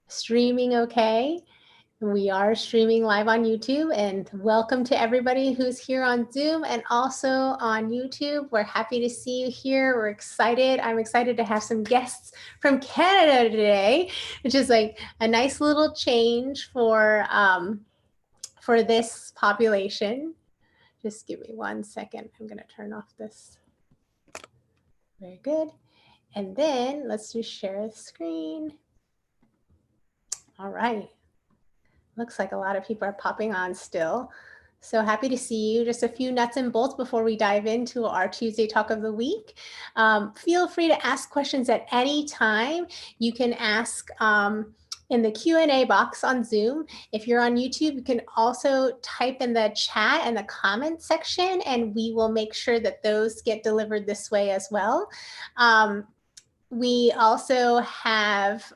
streaming okay. We are streaming live on YouTube, and welcome to everybody who's here on Zoom and also on YouTube. We're happy to see you here. We're excited. I'm excited to have some guests from Canada today, which is like a nice little change for this population. Just give me 1 second. I'm going to turn off this. Very good. And then let's just share the screen. All right. Looks like a lot of people are popping on still. So happy to see you. Just a few nuts and bolts before we dive into our Tuesday Talk of the Week. Feel free to ask questions at any time. You can ask in the Q&A box on Zoom. If you're on YouTube, you can also type in the chat and the comment section, and we will make sure that those get delivered this way as well. We also have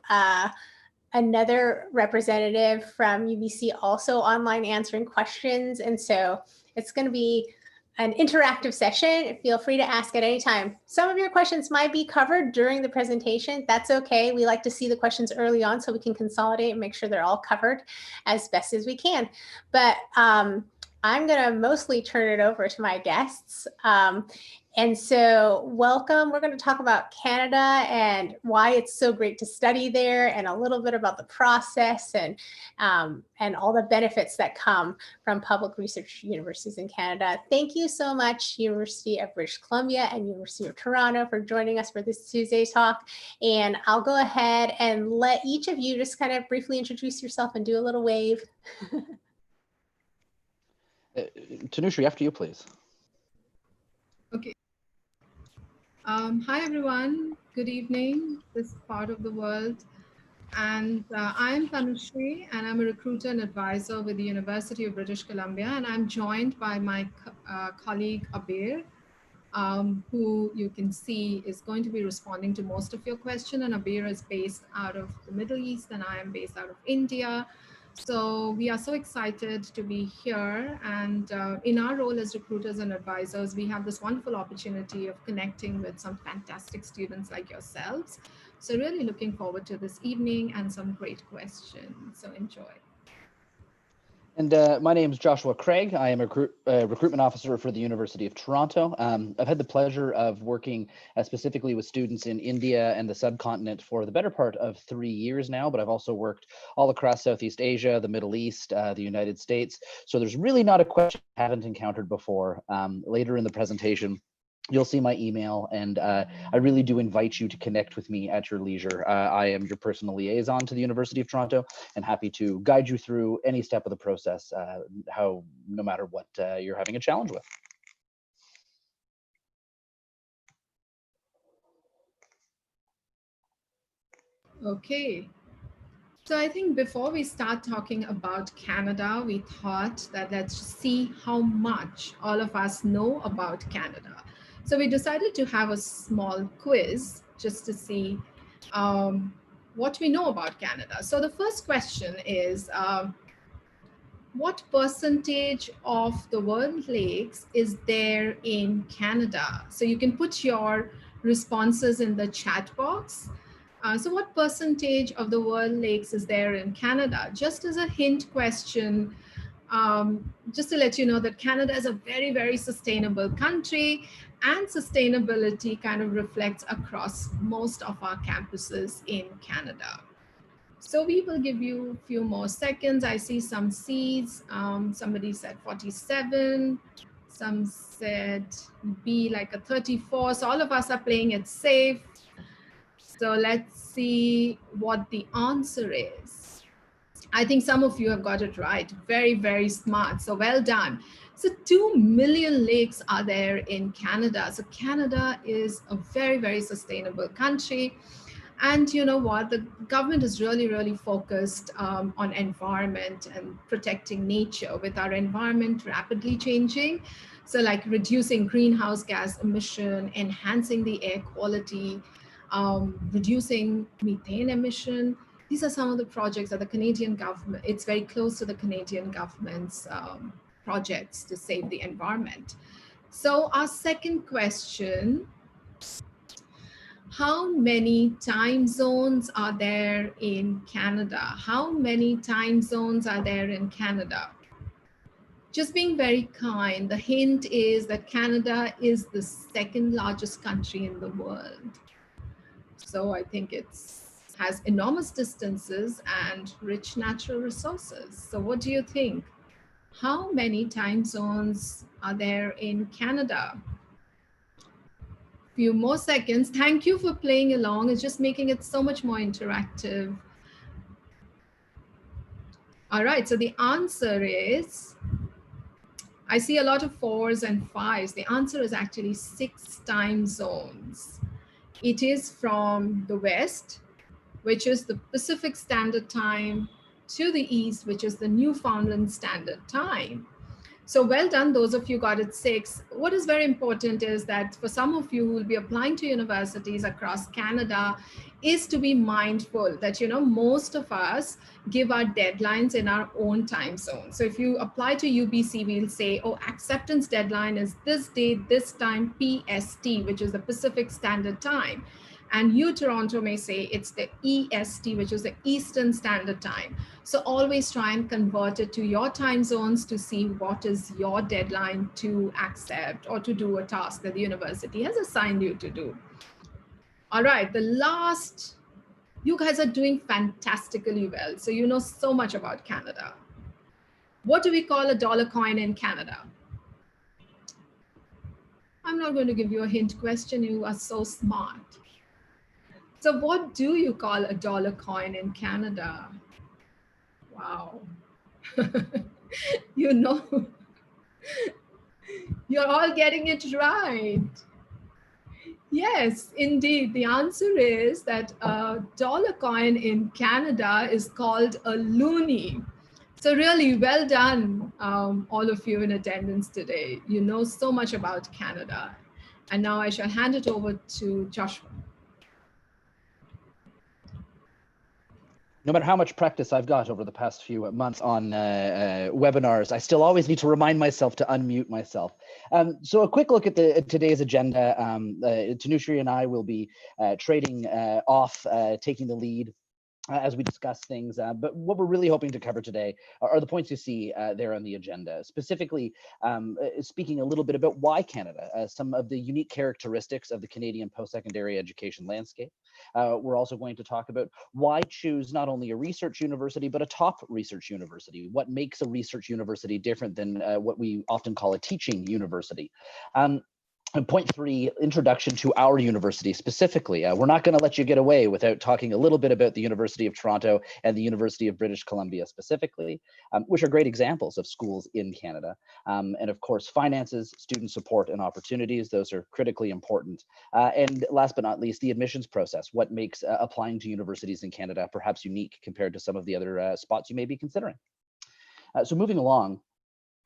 another representative from UBC also online answering questions. And so it's going to be an interactive session. Feel free to ask at any time. Some of your questions might be covered during the presentation. That's okay. We like to see the questions early on so we can consolidate and make sure they're all covered as best as we can. But I'm going to mostly turn it over to my guests. And so welcome. We're going to talk about Canada and why it's so great to study there, and a little bit about the process and all the benefits that come from public research universities in Canada. Thank you so much, University of British Columbia and University of Toronto, for joining us for this Tuesday talk. And I'll go ahead and let each of you just kind of briefly introduce yourself and do a little wave. Tanushree, after you, please. Okay. Hi, everyone. Good evening, this part of the world. And I'm Tanushree, and I'm a recruiter and advisor with the University of British Columbia. And I'm joined by my colleague, Abir, who you can see is going to be responding to most of your questions. And Abir is based out of the Middle East, and I am based out of India. So we are so excited to be here, and in our role as recruiters and advisors, we have this wonderful opportunity of connecting with some fantastic students like yourselves. So really looking forward to this evening and some great questions. So enjoy. And my name is Joshua Craig. I am a recruitment officer for the University of Toronto. I've had the pleasure of working specifically with students in India and the subcontinent for the better part of 3 years now, but I've also worked all across Southeast Asia, the Middle East, the United States. So there's really not a question I haven't encountered before. Later in the presentation, you'll see my email, and I really do invite you to connect with me at your leisure. I am your personal liaison to the University of Toronto, and happy to guide you through any step of the process, no matter what you're having a challenge with. Okay. So I think before we start talking about Canada, we thought that let's see how much all of us know about Canada. So we decided to have a small quiz just to see what we know about Canada. So the first question is, what percentage of the world lakes is there in Canada? So you can put your responses in the chat box. So what percentage of the world lakes is there in Canada? Just as a hint question, just to let you know that Canada is a very, very sustainable country, and sustainability kind of reflects across most of our campuses in Canada. So we will give you a few more seconds. I see some C's. Somebody said 47. Some said B like a 34. So all of us are playing it safe. So let's see what the answer is. I think some of you have got it right. Very, very smart. So well done. So 2 million lakes are there in Canada. So Canada is a very, very sustainable country. And you know what? The government is really, really focused on environment and protecting nature, with our environment rapidly changing. So like reducing greenhouse gas emission, enhancing the air quality, reducing methane emission. These are some of the projects that the Canadian government, it's very close to the Canadian government's projects to save the environment. So our second question, How many time zones are there in Canada? How many time zones are there in Canada? Just being very kind, the hint is that Canada is the second largest country in the world. So I think it's has enormous distances and rich natural resources. So what do you think? How many time zones are there in Canada? Few more seconds. Thank you for playing along. It's just making it so much more interactive. All right, so the answer is, I see a lot of 4s and 5s. The answer is actually 6 time zones. It is from the west, which is the Pacific Standard Time, to the east, which is the Newfoundland Standard Time. So well done, those of you got it 6. What is very important is that for some of you who will be applying to universities across Canada is to be mindful that, most of us give our deadlines in our own time zone. So if you apply to UBC, we'll say, oh, acceptance deadline is this date, this time, PST, which is the Pacific Standard Time. And you, Toronto, may say it's the EST, which is the Eastern Standard Time. So always try and convert it to your time zones to see what is your deadline to accept or to do a task that the university has assigned you to do. All right, the last, you guys are doing fantastically well. So you know so much about Canada. What do we call a dollar coin in Canada? I'm not going to give you a hint question. You are so smart. So what do you call a dollar coin in Canada? Wow. You know, you're all getting it right. Yes, indeed. The answer is that a dollar coin in Canada is called a loonie. So really well done, all of you in attendance today. You know so much about Canada. And now I shall hand it over to Joshua. No matter how much practice I've got over the past few months on webinars, I still always need to remind myself to unmute myself. So a quick look at today's agenda. Tanushree and I will be trading off, taking the lead as we discuss things, but what we're really hoping to cover today are the points you see there on the agenda, specifically speaking a little bit about why Canada, some of the unique characteristics of the Canadian post-secondary education landscape. We're also going to talk about why choose not only a research university, but a top research university. What makes a research university different than what we often call a teaching university? And point 3, introduction to our university specifically. We're not going to let you get away without talking a little bit about the University of Toronto and the University of British Columbia specifically, which are great examples of schools in Canada. And of course, finances, student support, and opportunities, those are critically important. And last but not least, the admissions process. What makes applying to universities in Canada perhaps unique compared to some of the other spots you may be considering? So moving along,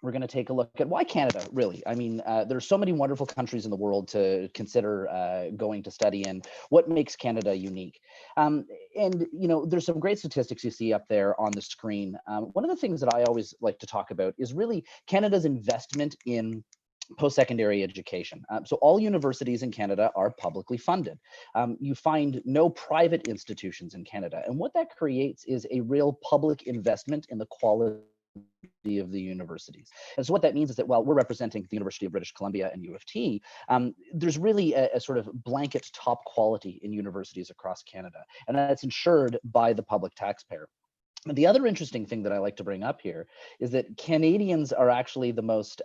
we're going to take a look at why Canada, really. I mean, there's so many wonderful countries in the world to consider going to study in. What makes Canada unique? And, there's some great statistics you see up there on the screen. One of the things that I always like to talk about is really Canada's investment in post-secondary education. So all universities in Canada are publicly funded. You find no private institutions in Canada. And what that creates is a real public investment in the quality of the universities. And so what that means is that while we're representing the University of British Columbia and U of T, there's really a sort of blanket top quality in universities across Canada. And that's ensured by the public taxpayer. And the other interesting thing that I like to bring up here is that Canadians are actually the most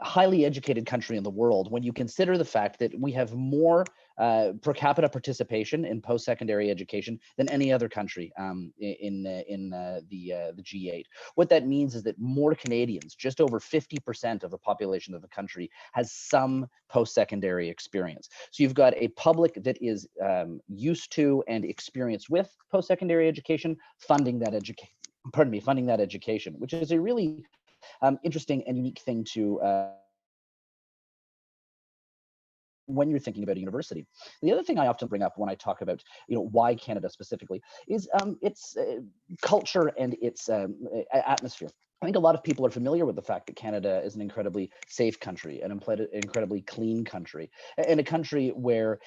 highly educated country in the world when you consider the fact that we have more per capita participation in post-secondary education than any other country in the G8. What that means is that more Canadians, just over 50% of the population of the country, has some post-secondary experience. So you've got a public that is used to and experienced with post-secondary education, funding that education, which is a really interesting and unique thing to when you're thinking about a university. The other thing I often bring up when I talk about, why Canada specifically is its culture and its atmosphere. I think a lot of people are familiar with the fact that Canada is an incredibly safe country, an incredibly clean country, and a country where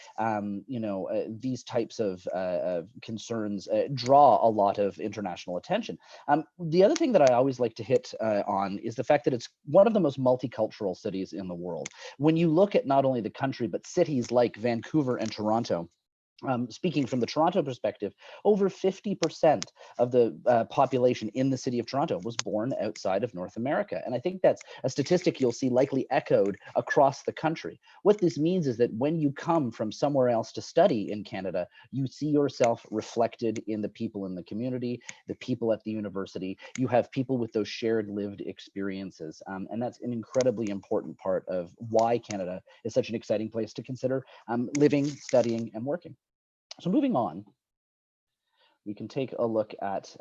these types of concerns draw a lot of international attention. The other thing that I always like to hit on is the fact that it's one of the most multicultural cities in the world. When you look at not only the country, but cities like Vancouver and Toronto, speaking from the Toronto perspective, over 50% of the population in the city of Toronto was born outside of North America. And I think that's a statistic you'll see likely echoed across the country. What this means is that when you come from somewhere else to study in Canada, you see yourself reflected in the people in the community, the people at the university. You have people with those shared lived experiences. And that's an incredibly important part of why Canada is such an exciting place to consider living, studying, and working. So moving on, we can take a look at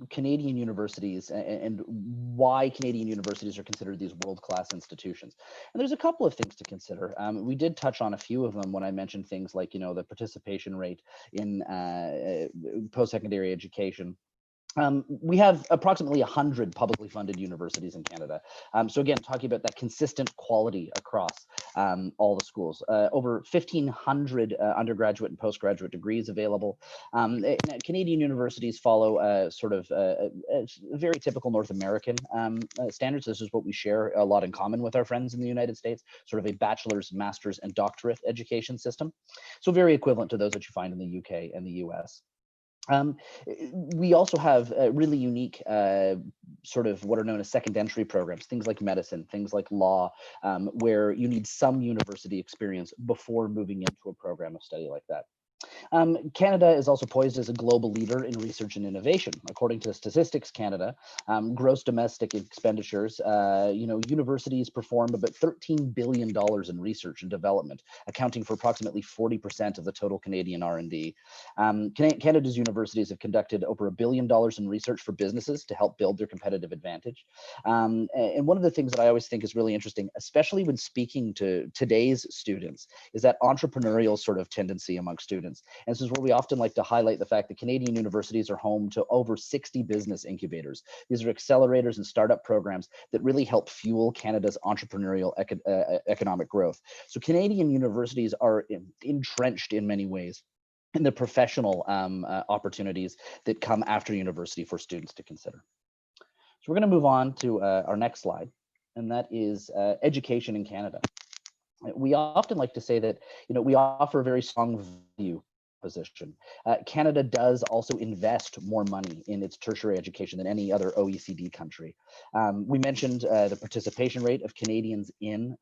Canadian universities and why Canadian universities are considered these world-class institutions. And there's a couple of things to consider. We did touch on a few of them when I mentioned things like, the participation rate in post-secondary education. We have approximately 100 publicly funded universities in Canada. So again, talking about that consistent quality across all the schools. Over 1,500 undergraduate and postgraduate degrees available. Canadian universities follow sort of a very typical North American standards. This is what we share a lot in common with our friends in the United States, sort of a bachelor's, master's, and doctorate education system. So very equivalent to those that you find in the UK and the US. We also have really unique sort of what are known as second entry programs, things like medicine, things like law, where you need some university experience before moving into a program of study like that. Canada is also poised as a global leader in research and innovation. According to Statistics Canada, gross domestic expenditures, universities perform about $13 billion in research and development, accounting for approximately 40% of the total Canadian R&D. Canada's universities have conducted over $1 billion in research for businesses to help build their competitive advantage. And one of the things that I always think is really interesting, especially when speaking to today's students, is that entrepreneurial sort of tendency among students. And this is where we often like to highlight the fact that Canadian universities are home to over 60 business incubators. These are accelerators and startup programs that really help fuel Canada's entrepreneurial economic growth. So Canadian universities are entrenched in many ways in the professional opportunities that come after university for students to consider. So we're going to move on to our next slide, and that is education in Canada. We often like to say that, we offer a very strong value proposition. Canada does also invest more money in its tertiary education than any other OECD country. We mentioned the participation rate of Canadians in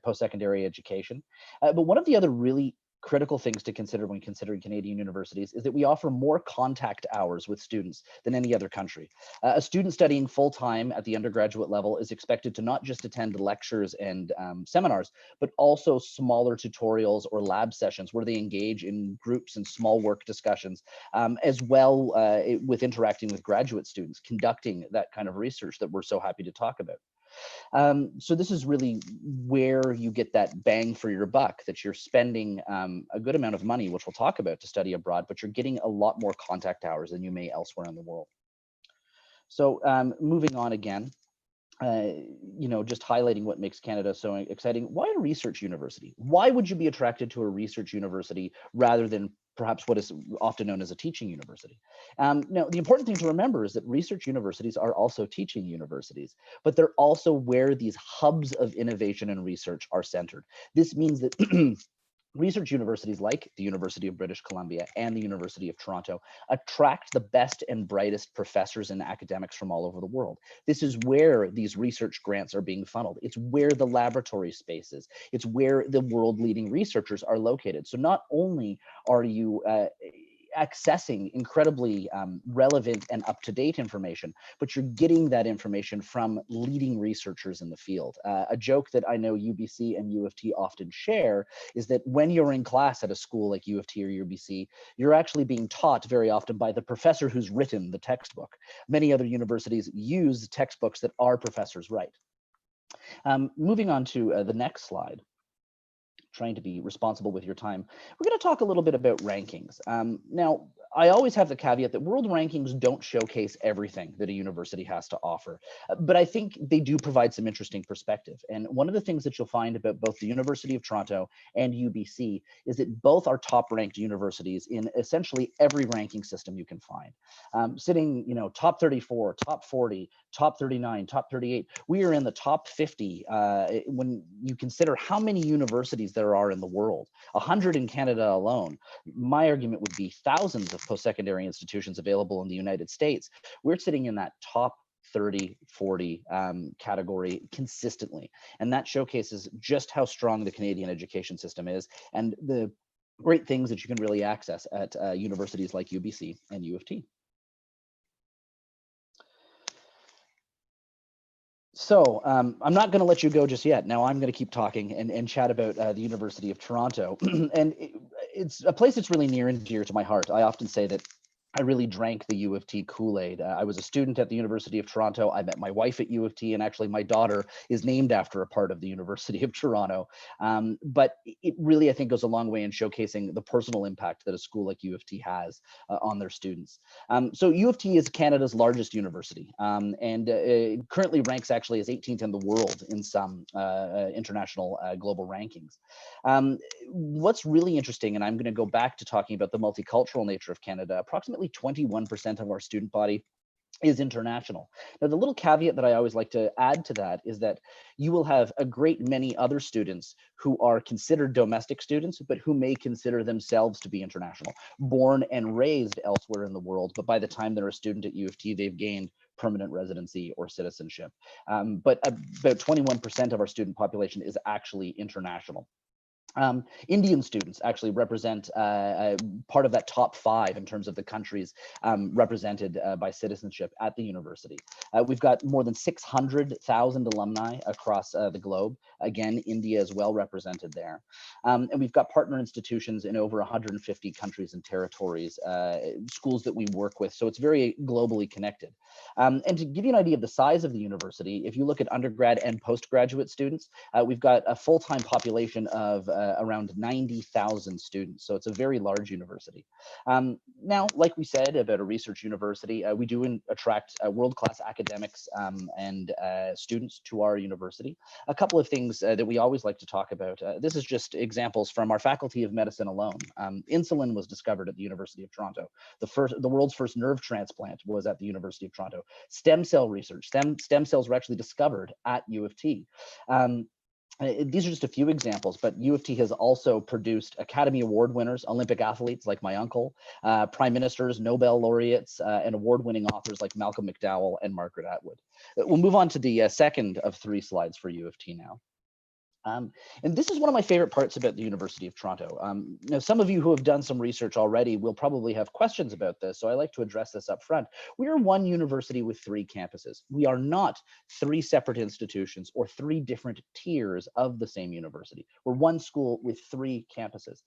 post-secondary education, but one of the other really critical things to consider when considering Canadian universities is that we offer more contact hours with students than any other country. A student studying full-time at the undergraduate level is expected to not just attend lectures and seminars, but also smaller tutorials or lab sessions where they engage in groups and small work discussions, as well with interacting with graduate students, conducting that kind of research that we're so happy to talk about. So this is really where you get that bang for your buck, that you're spending a good amount of money, which we'll talk about, to study abroad, but you're getting a lot more contact hours than you may elsewhere in the world. So moving on again, just highlighting what makes Canada so exciting. Why a research university? Why would you be attracted to a research university rather than perhaps what is often known as a teaching university? Now, the important thing to remember is that research universities are also teaching universities, but they're also where these hubs of innovation and research are centered. This means that research universities like the University of British Columbia and the University of Toronto attract the best and brightest professors and academics from all over the world. This is where these research grants are being funneled. It's where the laboratory space is. It's where the world-leading researchers are located. So not only are you accessing incredibly relevant and up-to-date information, but you're getting that information from leading researchers in the field. A joke that I know UBC and U of T often share is that when you're in class at a school like U of T or UBC, you're actually being taught very often by the professor who's written the textbook. Many other universities use textbooks that our professors write. Moving on to the next slide. trying to be responsible with your time, we're going to talk a little bit about rankings. Now, I always have the caveat that world rankings don't showcase everything that a university has to offer, but I think they do provide some interesting perspective. And one of the things that you'll find about both the University of Toronto and UBC is that both are top-ranked universities in essentially every ranking system you can find. Sitting, top 34, top 40, top 39, top 38. We are in the top 50 when you consider how many universities there are in the world, 100 in Canada alone. My argument would be thousands of post-secondary institutions available in the United States. We're sitting in that top 30, 40 category consistently. And that showcases just how strong the Canadian education system is and the great things that you can really access at universities like UBC and U of T. So I'm not going to let you go just yet. Now I'm going to keep talking and chat about the University of Toronto. And it's a place that's really near and dear to my heart. I often say that I really drank the U of T Kool-Aid. I was a student at the University of Toronto. I met my wife at U of T, and actually my daughter is named after a part of the University of Toronto. But it really, I think, goes a long way in showcasing the personal impact that a school like U of T has on their students. So U of T is Canada's largest university, and currently ranks actually as 18th in the world in some international global rankings. What's really interesting, and I'm going to go back to talking about the multicultural nature of Canada, approximately 21% of our student body is international. Now, the little caveat that I always like to add to that is that you will have a great many other students who are considered domestic students, but who may consider themselves to be international, born and raised elsewhere in the world. But by the time they're a student at U of T, they've gained permanent residency or citizenship. But about 21% of our student population is actually international. Indian students actually represent part of that top 5 in terms of the countries represented by citizenship at the university. We've got more than 600,000 alumni across the globe. Again, India is well represented there. And we've got partner institutions in over 150 countries and territories, schools that we work with. So it's very globally connected. And to give you an idea of the size of the university, if you look at undergrad and postgraduate students, we've got a full-time population of around 90,000 students. So it's a very large university. Now, like we said about a research university, we do attract world-class academics and students to our university. A couple of things that we always like to talk about. This is just examples from our Faculty of Medicine alone. Insulin was discovered at the University of Toronto. The world's first nerve transplant was at the University of Toronto. Stem cell research, stem cells were actually discovered at U of T. These are just a few examples, but U of T has also produced Academy Award winners, Olympic athletes like my uncle, prime ministers, Nobel laureates, and award-winning authors like Malcolm McDowell and Margaret Atwood. We'll move on to the second of 3 slides for U of T now. And this is one of my favorite parts about the University of Toronto. Now, some of you who have done some research already will probably have questions about this, so I like to address this up front. We are one university with 3 campuses. We are not 3 separate institutions or 3 different tiers of the same university. We're one school with 3 campuses.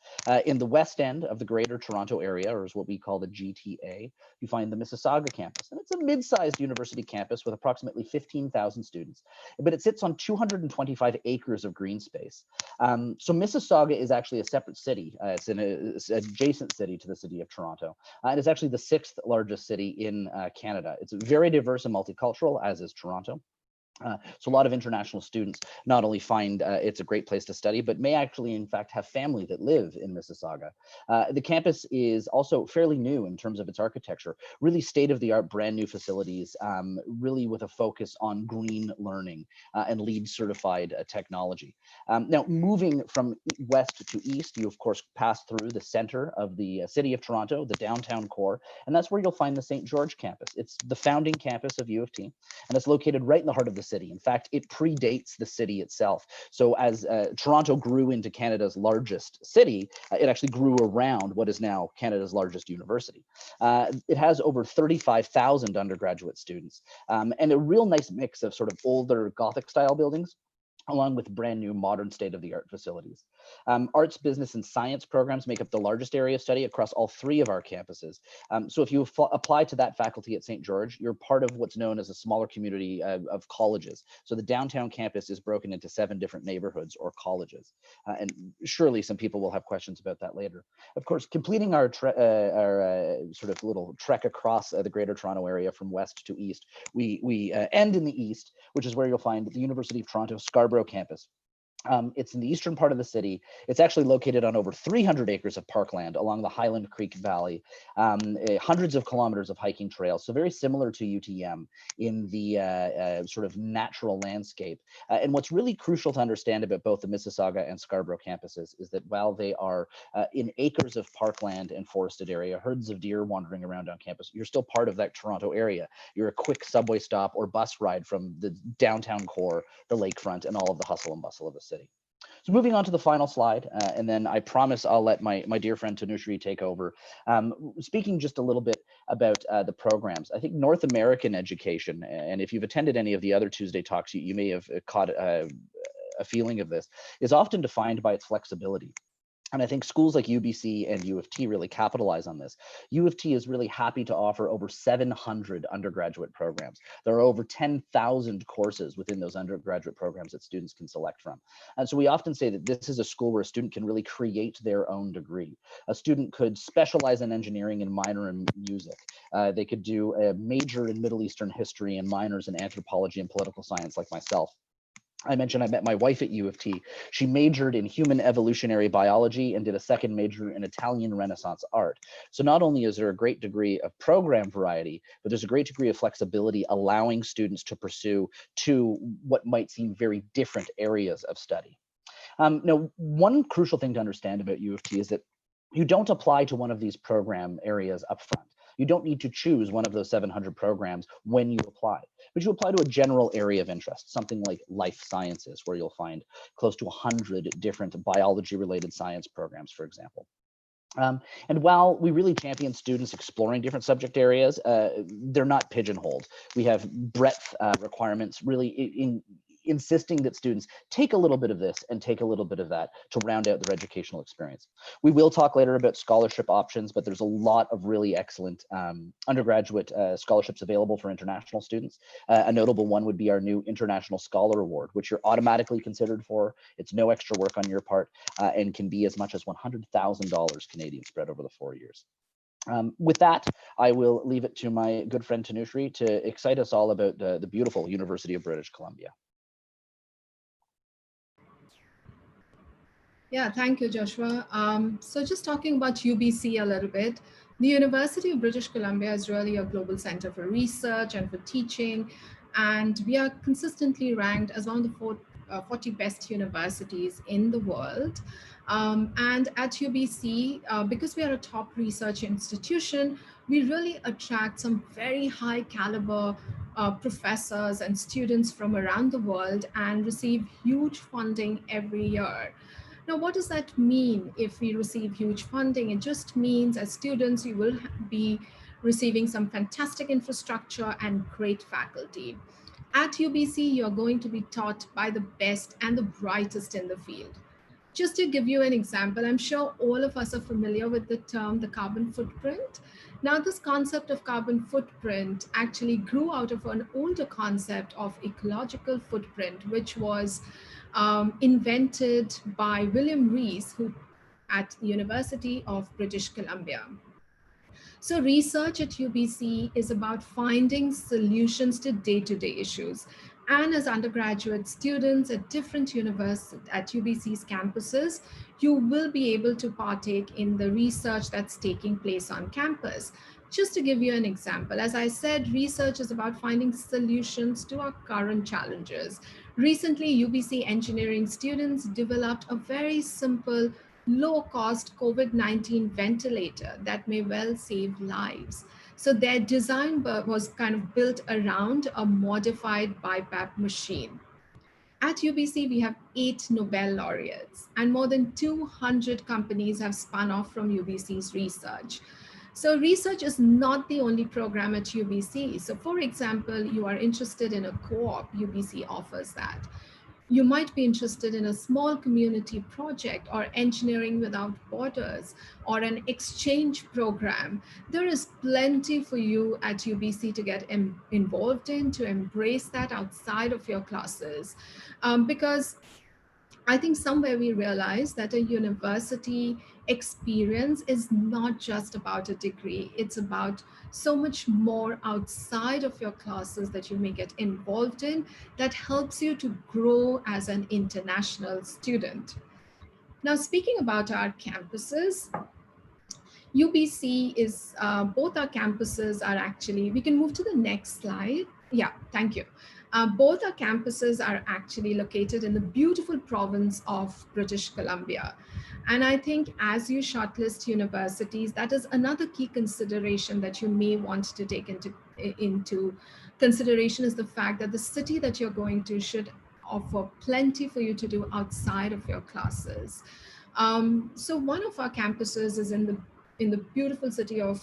In the west end of the Greater Toronto Area, or is what we call the GTA, you find the Mississauga campus. And it's a mid-sized university campus with approximately 15,000 students, but it sits on 225 acres of green space. So Mississauga is actually a separate city. It's an adjacent city to the city of Toronto. And it's actually the 6th largest city in Canada. It's very diverse and multicultural, as is Toronto. So a lot of international students not only find it's a great place to study, but may actually, in fact, have family that live in Mississauga. The campus is also fairly new in terms of its architecture, really state-of-the-art, brand new facilities, really with a focus on green learning and LEED certified technology. Now, moving from west to east, you of course pass through the center of the city of Toronto, the downtown core, and that's where you'll find the St. George campus. It's the founding campus of U of T, and it's located right in the heart of the city. In fact, it predates the city itself. So as Toronto grew into Canada's largest city, it actually grew around what is now Canada's largest university. It has over 35,000 undergraduate students and a real nice mix of sort of older Gothic style buildings along with brand new modern state-of-the-art facilities. Arts, business, and science programs make up the largest area of study across all 3 of our campuses. So if you apply to that faculty at St. George, you're part of what's known as a smaller community of colleges. So the downtown campus is broken into 7 different neighborhoods or colleges. And surely some people will have questions about that later. Of course, completing our sort of little trek across the Greater Toronto area from west to east, we end in the east, which is where you'll find the University of Toronto Scarborough campus. It's in the eastern part of the city. It's actually located on over 300 acres of parkland along the Highland Creek Valley, hundreds of kilometers of hiking trails. So very similar to UTM in the sort of natural landscape. And what's really crucial to understand about both the Mississauga and Scarborough campuses is that while they are in acres of parkland and forested area, herds of deer wandering around on campus, you're still part of that Toronto area. You're a quick subway stop or bus ride from the downtown core, the lakefront, and all of the hustle and bustle of the city. So moving on to the final slide, and then I promise I'll let my dear friend Tanushree take over. Speaking just a little bit about the programs, I think North American education, and if you've attended any of the other Tuesday talks, you may have caught a feeling of this, is often defined by its flexibility. And I think schools like UBC and U of T really capitalize on this. U of T is really happy to offer over 700 undergraduate programs. There are over 10,000 courses within those undergraduate programs that students can select from. And so we often say that this is a school where a student can really create their own degree. A student could specialize in engineering and minor in music. They could do a major in Middle Eastern history and minors in anthropology and political science like myself. I mentioned I met my wife at U of T. She majored in human evolutionary biology and did a second major in Italian Renaissance art. So not only is there a great degree of program variety, but there's a great degree of flexibility allowing students to pursue 2 what might seem very different areas of study. Now, one crucial thing to understand about U of T is that you don't apply to one of these program areas upfront. You don't need to choose one of those 700 programs when you apply, but you apply to a general area of interest, something like life sciences, where you'll find close to 100 different biology-related science programs, for example. And while we really champion students exploring different subject areas, they're not pigeonholed. We have breadth requirements really insisting that students take a little bit of this and take a little bit of that to round out their educational experience. We will talk later about scholarship options, but there's a lot of really excellent undergraduate scholarships available for international students. A notable one would be our new International Scholar Award, which you're automatically considered for. It's no extra work on your part and can be as much as $100,000 Canadian spread over the 4 years. With that, I will leave it to my good friend Tanushree to excite us all about the beautiful University of British Columbia. Yeah, thank you, Joshua. So just talking about UBC a little bit, the University of British Columbia is really a global center for research and for teaching, and we are consistently ranked as one of the 40 best universities in the world. And at UBC, because we are a top research institution, we really attract some very high caliber professors and students from around the world and receive huge funding every year. Now, what does that mean if we receive huge funding? It just means as students, you will be receiving some fantastic infrastructure and great faculty. At UBC, you're going to be taught by the best and the brightest in the field. Just to give you an example, I'm sure all of us are familiar with the term, the carbon footprint. Now, this concept of carbon footprint actually grew out of an older concept of ecological footprint, which was invented by William Rees, who at the University of British Columbia. So research at UBC is about finding solutions to day-to-day issues. And as undergraduate students at different universities, at UBC's campuses, you will be able to partake in the research that's taking place on campus. Just to give you an example, as I said, research is about finding solutions to our current challenges. Recently, UBC engineering students developed a very simple, low-cost COVID-19 ventilator that may well save lives. So their design was kind of built around a modified BiPAP machine. At UBC, we have 8 Nobel laureates, and more than 200 companies have spun off from UBC's research. So research is not the only program at UBC. So for example, you are interested in a co-op, UBC offers that. You might be interested in a small community project or engineering without borders or an exchange program. There is plenty for you at UBC to get involved in, to embrace that outside of your classes. Because I think somewhere we realize that a university experience is not just about a degree, it's about so much more outside of your classes that you may get involved in that helps you to grow as an international student. Now, speaking about our campuses, UBC is both our campuses are actually, we can move to the next slide. Yeah, thank you. Both our campuses are actually located in the beautiful province of British Columbia. And I think as you shortlist universities, that is another key consideration that you may want to take into consideration is the fact that the city that you're going to should offer plenty for you to do outside of your classes. So one of our campuses is in the beautiful city of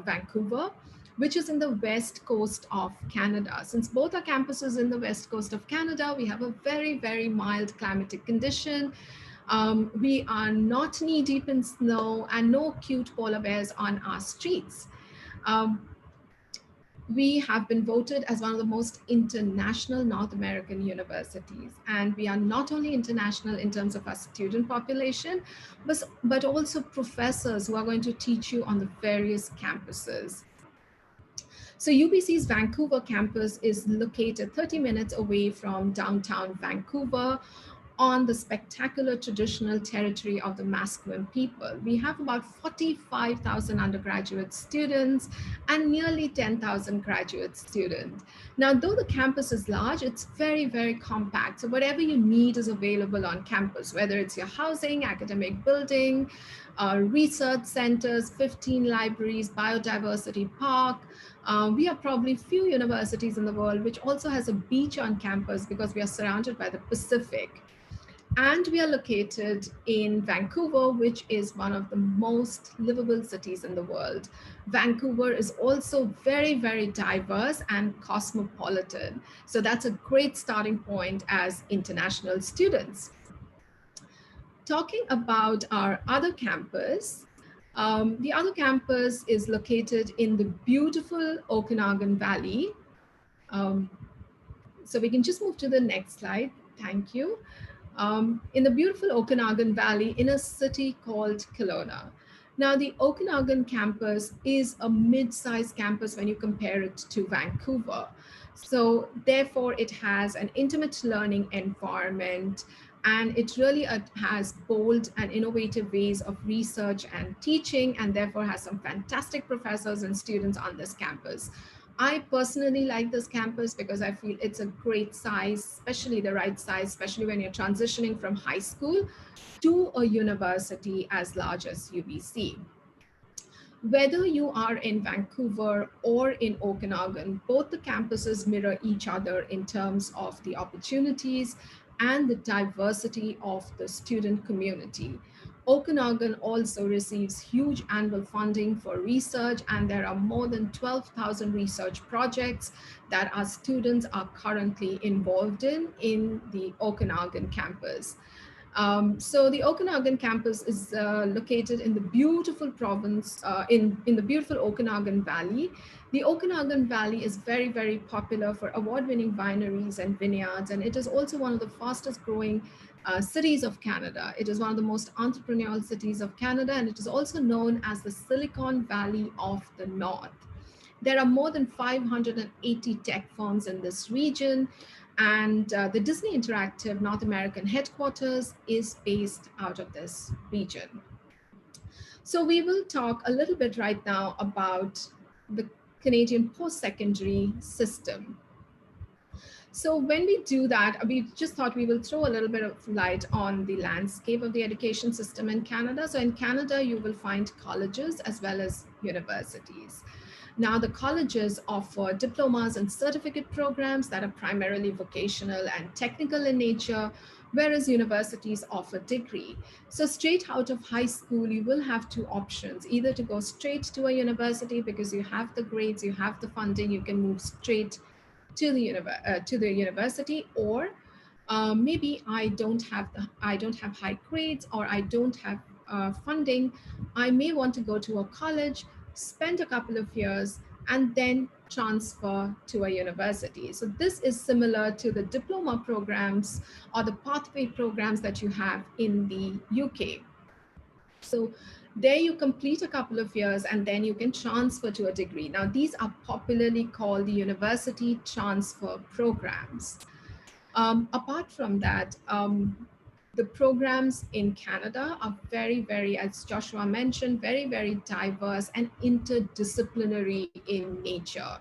Vancouver, which is in the west coast of Canada. Since both our campuses in the west coast of Canada, we have a very, very mild climatic condition. We are not knee deep in snow and no cute polar bears on our streets. Um, we have been voted as one of the most international North American universities. And we are not only international in terms of our student population, but also professors who are going to teach you on the various campuses. So UBC's Vancouver campus is located 30 minutes away from downtown Vancouver on the spectacular traditional territory of the Musqueam people. We have about 45,000 undergraduate students and nearly 10,000 graduate students. Now, though the campus is large, it's very, very compact. So whatever you need is available on campus, whether it's your housing, academic building, research centers, 15 libraries, biodiversity park. We are probably few universities in the world which also has a beach on campus because we are surrounded by the Pacific. And we are located in Vancouver, which is one of the most livable cities in the world. Vancouver is also very, very diverse and cosmopolitan. So that's a great starting point as international students. Talking about our other campus, the other campus is located in the beautiful Okanagan Valley. So we can just move to the next slide. Thank you. In the beautiful Okanagan Valley in a city called Kelowna. Now, the Okanagan campus is a mid-sized campus when you compare it to Vancouver. So therefore, it has an intimate learning environment, and it really has bold and innovative ways of research and teaching, and therefore has some fantastic professors and students on this campus. I personally like this campus because I feel it's a great size, especially the right size, especially when you're transitioning from high school to a university as large as UBC. Whether you are in Vancouver or in Okanagan, both the campuses mirror each other in terms of the opportunities and the diversity of the student community. Okanagan also receives huge annual funding for research, and there are more than 12,000 research projects that our students are currently involved in the Okanagan campus. So the Okanagan campus is located in the beautiful province, in the beautiful Okanagan Valley. The Okanagan Valley is very, very popular for award-winning wineries and vineyards, and it is also one of the fastest growing cities of Canada. It is one of the most entrepreneurial cities of Canada, and it is also known as the Silicon Valley of the North. There are more than 580 tech firms in this region, and the Disney Interactive North American headquarters is based out of this region. So we will talk a little bit right now about the Canadian post-secondary system. So when we do that, we just thought we will throw a little bit of light on the landscape of the education system in Canada. So in Canada, you will find colleges as well as universities. Now, the colleges offer diplomas and certificate programs that are primarily vocational and technical in nature, whereas universities offer degree. So straight out of high school, you will have two options, either to go straight to a university because you have the grades, you have the funding, you can move straight to the university, or Maybe I don't have high grades, or I don't have funding. I may want to go to a college, spend a couple of years, and then transfer to a university. So this is similar to the diploma programs or the pathway programs that you have in the UK. So there you complete a couple of years and then you can transfer to a degree. Now, these are popularly called the university transfer programs. Apart from that, the programs in Canada are very, very, as Joshua mentioned, very, very diverse and interdisciplinary in nature.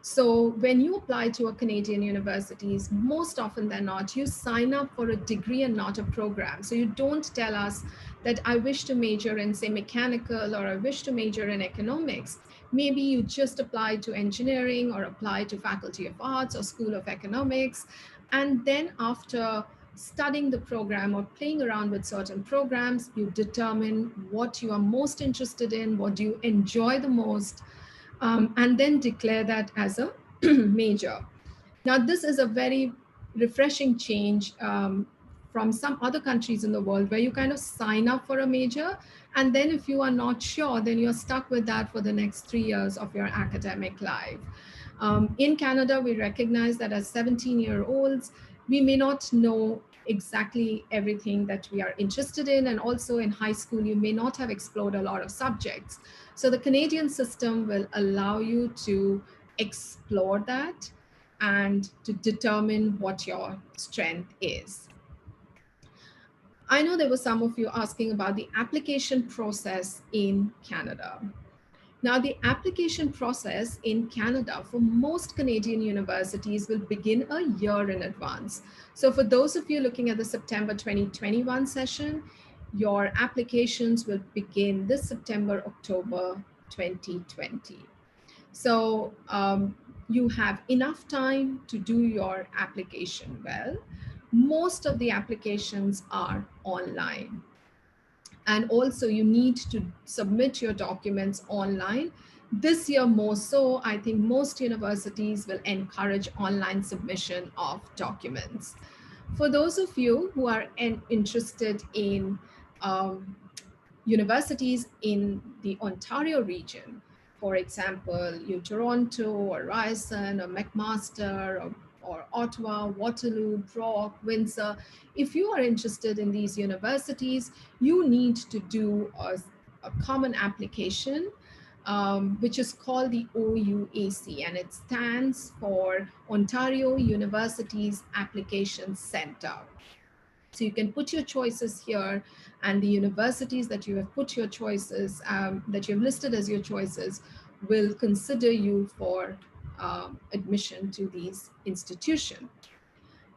So when you apply to a Canadian universities, most often than not, you sign up for a degree and not a program. So you don't tell us that I wish to major in, say, mechanical, or I wish to major in economics. Maybe you just apply to engineering or apply to Faculty of Arts or School of Economics. And then after studying the program or playing around with certain programs, you determine what you are most interested in, what do you enjoy the most, and then declare that as a major. Now, this is a very refreshing change from some other countries in the world where you kind of sign up for a major, and then if you are not sure, then you're stuck with that for the next 3 years of your academic life. In Canada, we recognize that as 17-year-olds, we may not know exactly everything that we are interested in. And also in high school, you may not have explored a lot of subjects. So the Canadian system will allow you to explore that and to determine what your strength is. I know there were some of you asking about the application process in Canada. Now, the application process in Canada for most Canadian universities will begin a year in advance. So for those of you looking at the September 2021 session, your applications will begin this September, October 2020. So you have enough time to do your application well. Most of the applications are online. And also you need to submit your documents online. This year more so, I think most universities will encourage online submission of documents. For those of you who are interested in universities in the Ontario region, for example, Toronto or Ryerson or McMaster or Ottawa, Waterloo, Brock, Windsor. If you are interested in these universities, you need to do a common application, which is called the OUAC, and it stands for Ontario Universities Application Center. So you can put your choices here, and the universities that you have put your choices, that you have listed as your choices, will consider you for admission to these institutions.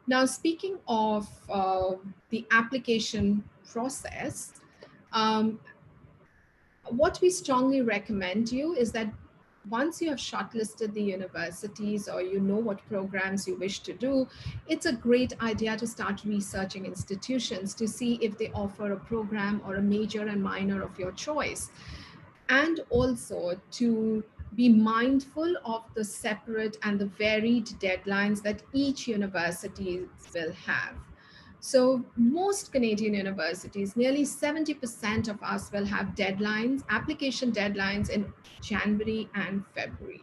Now, speaking of the application process, what we strongly recommend you is that once you have shortlisted the universities or you know what programs you wish to do, it's a great idea to start researching institutions to see if they offer a program or a major and minor of your choice. And also to be mindful of the separate and the varied deadlines that each university will have. So most Canadian universities, nearly 70% of us will have deadlines, application deadlines in January and February.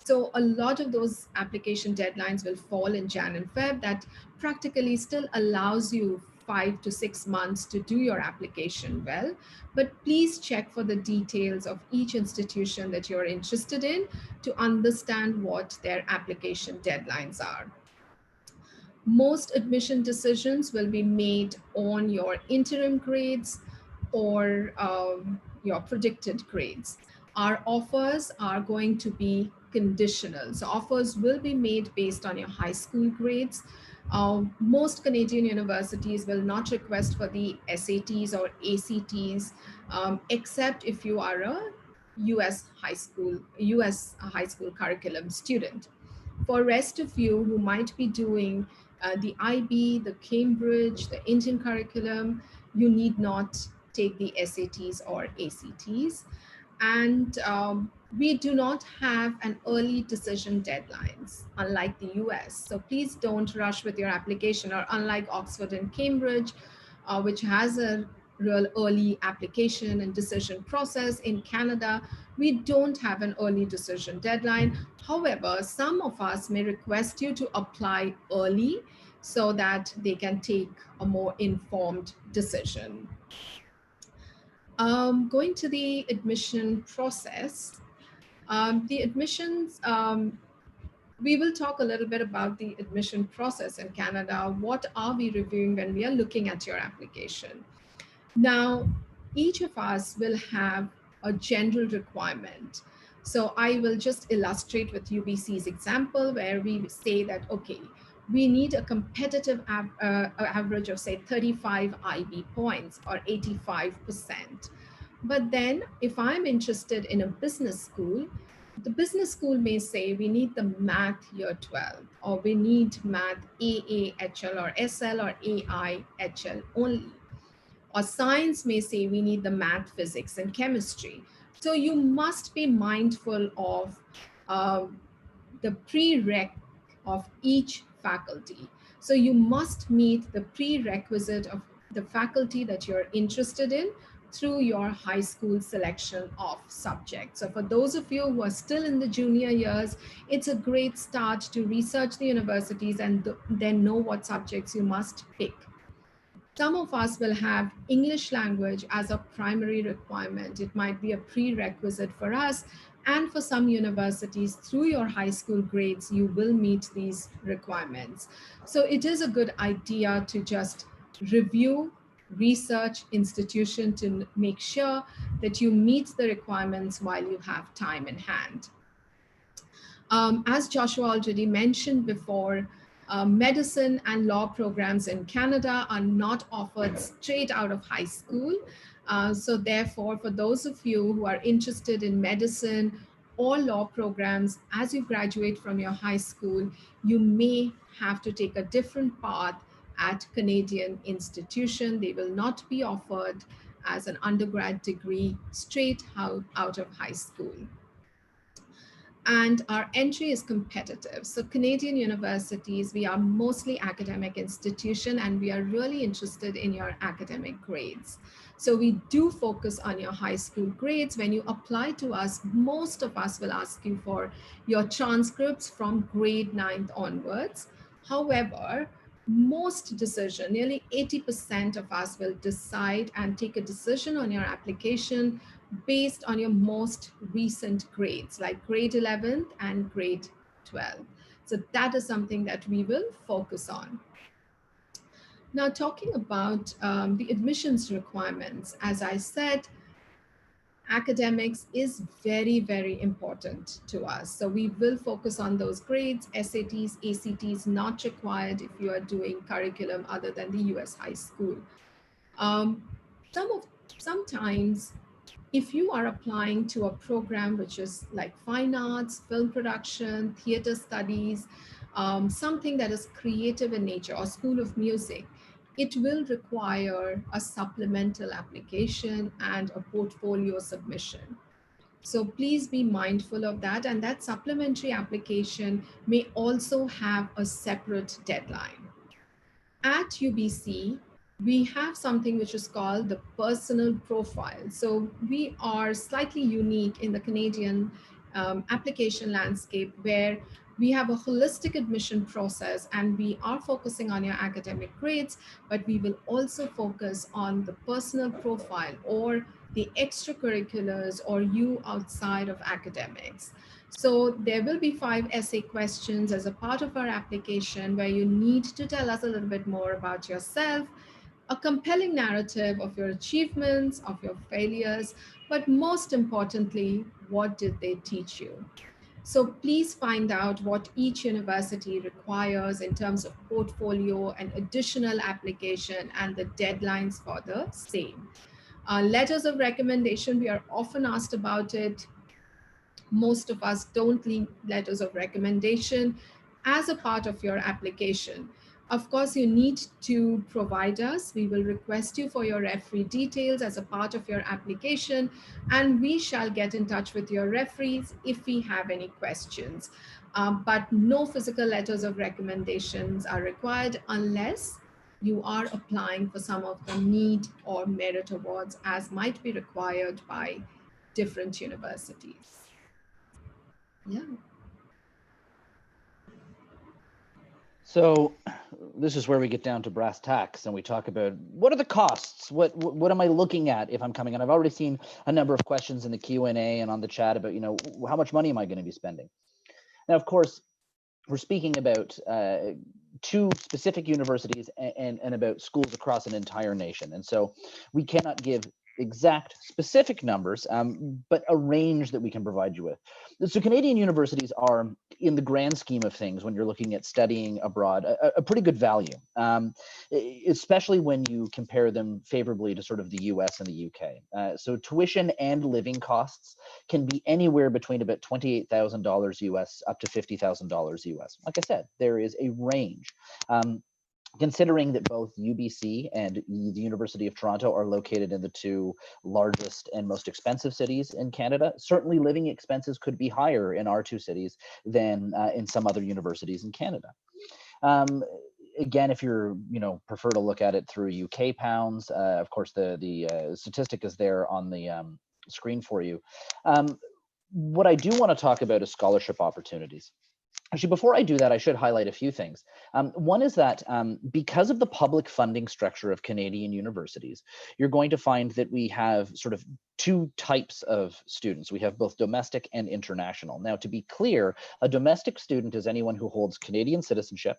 So a lot of those application deadlines will fall in Jan and Feb. That practically still allows you 5 to 6 months to do your application well. But please check for the details of each institution that you're interested in to understand what their application deadlines are. Most admission decisions will be made on your interim grades or your predicted grades. Our offers are going to be conditional. So offers will be made based on your high school grades. Most Canadian universities will not request for the SATs or ACTs, except if you are a US high school curriculum student. For rest of you who might be doing the IB, the Cambridge, the Indian curriculum, you need not take the SATs or ACTs. And We do not have an early decision deadlines, unlike the US. So please don't rush with your application, or unlike Oxford and Cambridge, which has a real early application and decision process. In Canada, we don't have an early decision deadline. However, some of us may request you to apply early so that they can take a more informed decision. Going to the admission process, the admissions, we will talk a little bit about the admission process in Canada. What are we reviewing when we are looking at your application? Now, each of us will have a general requirement. So I will just illustrate with UBC's example, where we say that, okay, we need a competitive average of, say, 35 IB points or 85%. But then if I'm interested in a business school, the business school may say we need the math year 12, or we need math AAHL or SL or AIHL only. Or science may say we need the math, physics, and chemistry. So you must be mindful of uh, the prereq of each faculty. So you must meet the prerequisite of the faculty that you're interested in through your high school selection of subjects. So for those of you who are still in the junior years, it's a great start to research the universities and then know what subjects you must pick. Some of us will have English language as a primary requirement. It might be a prerequisite for us. And for some universities, through your high school grades, you will meet these requirements. So it is a good idea to just review, research institution to make sure that you meet the requirements while you have time in hand. As Joshua already mentioned before, medicine and law programs in Canada are not offered straight out of high school. So therefore, for those of you who are interested in medicine or law programs, as you graduate from your high school, you may have to take a different path at Canadian institution. They will not be offered as an undergrad degree straight out of high school. And our entry is competitive. So Canadian universities, we are mostly academic institution, and we are really interested in your academic grades. So we do focus on your high school grades. When you apply to us, most of us will ask you for your transcripts from grade 9th onwards. However, most decision, nearly 80% of us will decide and take a decision on your application based on your most recent grades, like grade 11th and grade 12. So that is something that we will focus on. Now, talking about the admissions requirements, as I said, academics is very, very important to us. So we will focus on those grades. SATs, ACTs not required if you are doing curriculum other than the US high school. Sometimes if you are applying to a program which is like fine arts, film production, theater studies, something that is creative in nature, or school of music, it will require a supplemental application and a portfolio submission. So please be mindful of that. And that supplementary application may also have a separate deadline. At UBC, we have something which is called the personal profile. So we are slightly unique in the Canadian application landscape, where we have a holistic admission process, and we are focusing on your academic grades, but we will also focus on the personal profile, or the extracurriculars, or you outside of academics. So there will be 5 essay questions as a part of our application, where you need to tell us a little bit more about yourself, a compelling narrative of your achievements, of your failures, but most importantly, what did they teach you? So please find out what each university requires in terms of portfolio and additional application, and the deadlines for the same. Letters of recommendation, we are often asked about it. Most of us don't leave letters of recommendation as a part of your application. Of course, you need to provide us. We will request you for your referee details as a part of your application, and we shall get in touch with your referees if we have any questions. But no physical letters of recommendations are required unless you are applying for some of the need or merit awards as might be required by different universities. Yeah. So this is where we get down to brass tacks and we talk about what are the costs? What am I looking at if I'm coming in? I've already seen a number of questions in the Q&A and on the chat about, how much money am I going to be spending? Now, of course, we're speaking about two specific universities and about schools across an entire nation. And so we cannot give exact specific numbers, but a range that we can provide you with. So Canadian universities are, in the grand scheme of things, when you're looking at studying abroad, a pretty good value, especially when you compare them favorably to sort of the US and the UK. So tuition and living costs can be anywhere between about $28,000 US up to $50,000 US. Like I said, there is a range. Considering that both UBC and the University of Toronto are located in the two largest and most expensive cities in Canada, certainly living expenses could be higher in our two cities than in some other universities in Canada. Again, if you're, prefer to look at it through UK pounds, of course, the statistic is there on the screen for you. What I do want to talk about is scholarship opportunities. Actually, before I do that, I should highlight a few things. One is that because of the public funding structure of Canadian universities, you're going to find that we have sort of two types of students. We have both domestic and international. Now, to be clear, a domestic student is anyone who holds Canadian citizenship,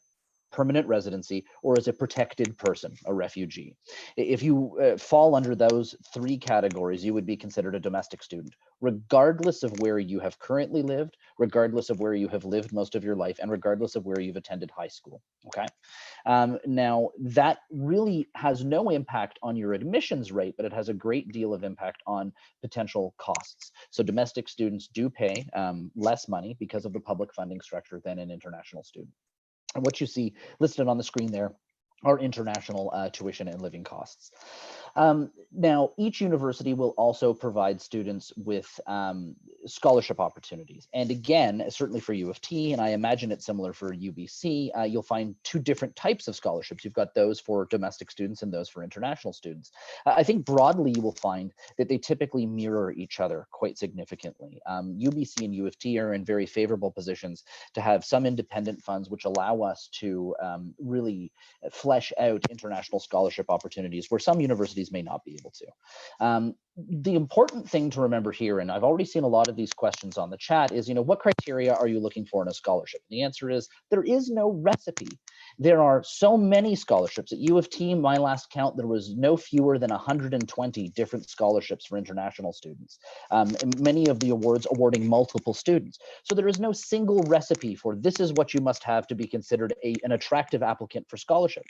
permanent residency, or as a protected person, a refugee. If you fall under those three categories, you would be considered a domestic student, regardless of where you have currently lived, regardless of where you have lived most of your life, and regardless of where you've attended high school, okay? Now, that really has no impact on your admissions rate, but it has a great deal of impact on potential costs. So domestic students do pay less money because of the public funding structure than an international student. And what you see listed on the screen there are international tuition and living costs. Now, each university will also provide students with scholarship opportunities. And again, certainly for U of T, and I imagine it's similar for UBC, you'll find two different types of scholarships. You've got those for domestic students and those for international students. I think broadly you will find that they typically mirror each other quite significantly. UBC and U of T are in very favorable positions to have some independent funds which allow us to really flesh out international scholarship opportunities where some universities may not be able to. The important thing to remember here, and I've already seen a lot of these questions on the chat, is, what criteria are you looking for in a scholarship? And the answer is there is no recipe. There are so many scholarships. At U of T, my last count, there was no fewer than 120 different scholarships for international students. Many of the awards awarding multiple students. So there is no single recipe for this is what you must have to be considered an attractive applicant for scholarship.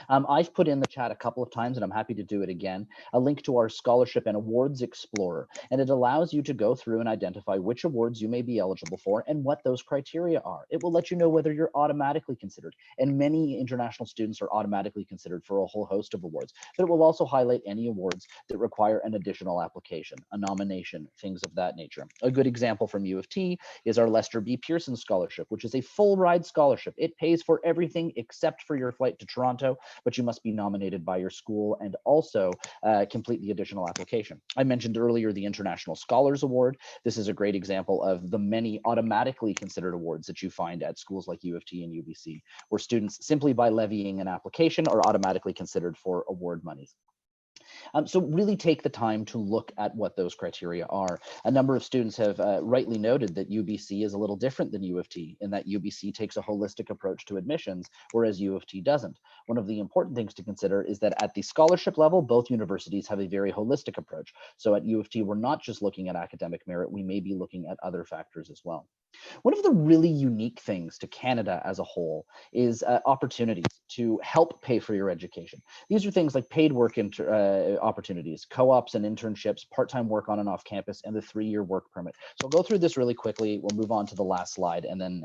I've put in the chat a couple of times, and I'm happy to do it again, a link to our Scholarship and Awards Explorer, and it allows you to go through and identify which awards you may be eligible for and what those criteria are. It will let you know whether you're automatically considered, and many international students are automatically considered for a whole host of awards, but it will also highlight any awards that require an additional application, a nomination, things of that nature. A good example from U of T is our Lester B. Pearson Scholarship, which is a full ride scholarship. It pays for everything except for your flight to Toronto, but you must be nominated by your school and also complete the additional application. I mentioned earlier the International Scholars Award. This is a great example of the many automatically considered awards that you find at schools like U of T and UBC, where students simply by levying an application are automatically considered for award monies. So really take the time to look at what those criteria are. A number of students have rightly noted that UBC is a little different than U of T in that UBC takes a holistic approach to admissions, whereas U of T doesn't. One of the important things to consider is that at the scholarship level, both universities have a very holistic approach. So at U of T, we're not just looking at academic merit, we may be looking at other factors as well. One of the really unique things to Canada as a whole is opportunities to help pay for your education. These are things like paid work opportunities, co-ops and internships, part-time work on and off campus, and the 3-year work permit. So I'll go through this really quickly. We'll move on to the last slide and then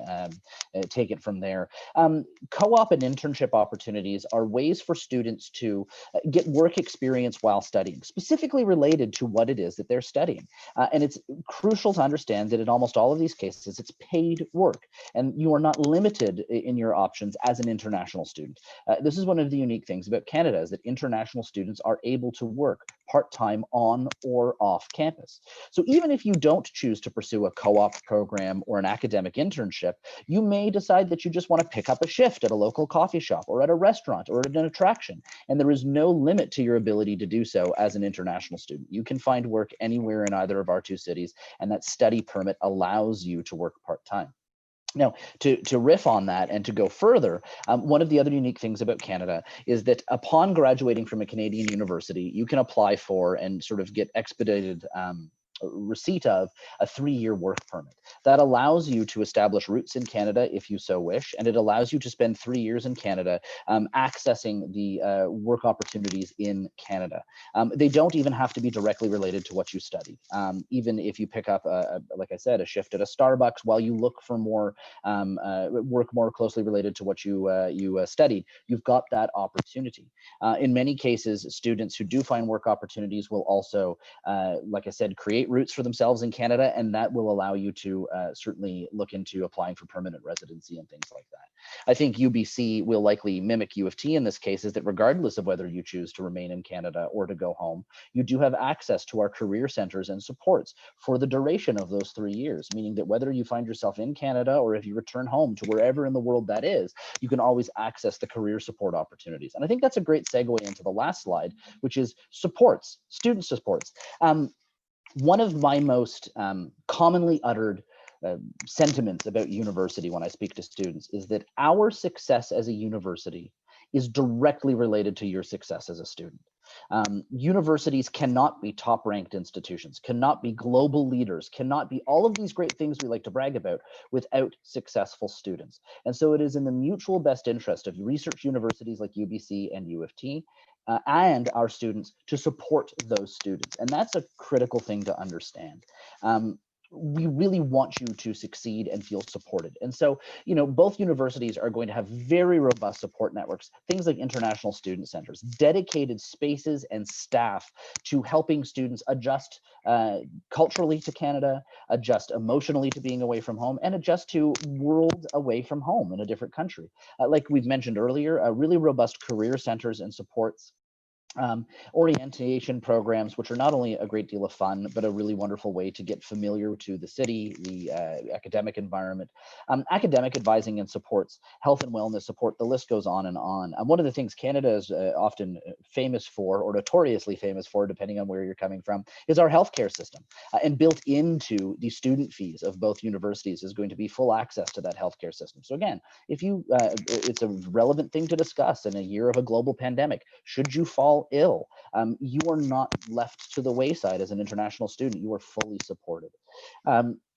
take it from there. Co-op and internship opportunities are ways for students to get work experience while studying, specifically related to what it is that they're studying. And it's crucial to understand that in almost all of these cases, it's paid work, and you are not limited in your options as an international student. This is one of the unique things about Canada, is that international students are able to work part-time on or off campus. So even if you don't choose to pursue a co-op program or an academic internship, you may decide that you just want to pick up a shift at a local coffee shop or at a restaurant or at an attraction, and there is no limit to your ability to do so as an international student. You can find work anywhere in either of our 2 cities, and that study permit allows you to work part-time. Now, to riff on that and to go further, one of the other unique things about Canada is that upon graduating from a Canadian university, you can apply for and sort of get expedited receipt of a 3-year work permit. That allows you to establish roots in Canada if you so wish, and it allows you to spend 3 years in Canada accessing the work opportunities in Canada. They don't even have to be directly related to what you studied. Even if you pick up, like I said, a shift at a Starbucks while you look for more work more closely related to what you studied, you've got that opportunity. In many cases, students who do find work opportunities will also, like I said, create roots for themselves in Canada, and that will allow you to certainly look into applying for permanent residency and things like that. I think UBC will likely mimic U of T in this case, is that regardless of whether you choose to remain in Canada or to go home, you do have access to our career centers and supports for the duration of those 3 years, meaning that whether you find yourself in Canada or if you return home to wherever in the world that is, you can always access the career support opportunities. And I think that's a great segue into the last slide, which is supports, student supports. One of my most commonly uttered sentiments about university when I speak to students is that our success as a university is directly related to your success as a student. Universities cannot be top-ranked institutions, cannot be global leaders, cannot be all of these great things we like to brag about without successful students. And so it is in the mutual best interest of research universities like UBC and U of T and our students to support those students. And that's a critical thing to understand. We really want you to succeed and feel supported. And so, you know, both universities are going to have very robust support networks, things like international student centers, dedicated spaces and staff to helping students adjust culturally to Canada, adjust emotionally to being away from home, and adjust to world away from home in a different country. Like we've mentioned earlier, really robust career centers and supports. Orientation programs, which are not only a great deal of fun, but a really wonderful way to get familiar to the city, the academic environment, academic advising and supports, health and wellness support, the list goes on and on. One of the things Canada is often famous for, or notoriously famous for, depending on where you're coming from, is our healthcare system. And built into the student fees of both universities is going to be full access to that healthcare system. So again, if you, it's a relevant thing to discuss in a year of a global pandemic. Should you fall ill, you are not left to the wayside as an international student. You are fully supported.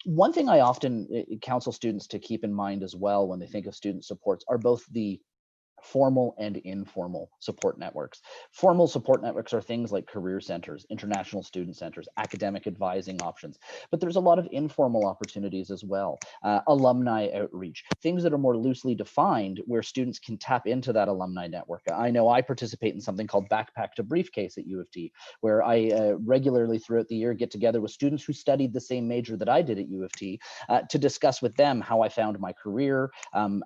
One thing I often counsel students to keep in mind as well when they think of student supports are both the formal and informal support networks. Formal support networks are things like career centers, international student centers, academic advising options, but there's a lot of informal opportunities as well. Alumni outreach, things that are more loosely defined where students can tap into that alumni network. I know I participate in something called Backpack to Briefcase at U of T, where I regularly throughout the year get together with students who studied the same major that I did at U of T to discuss with them how I found my career,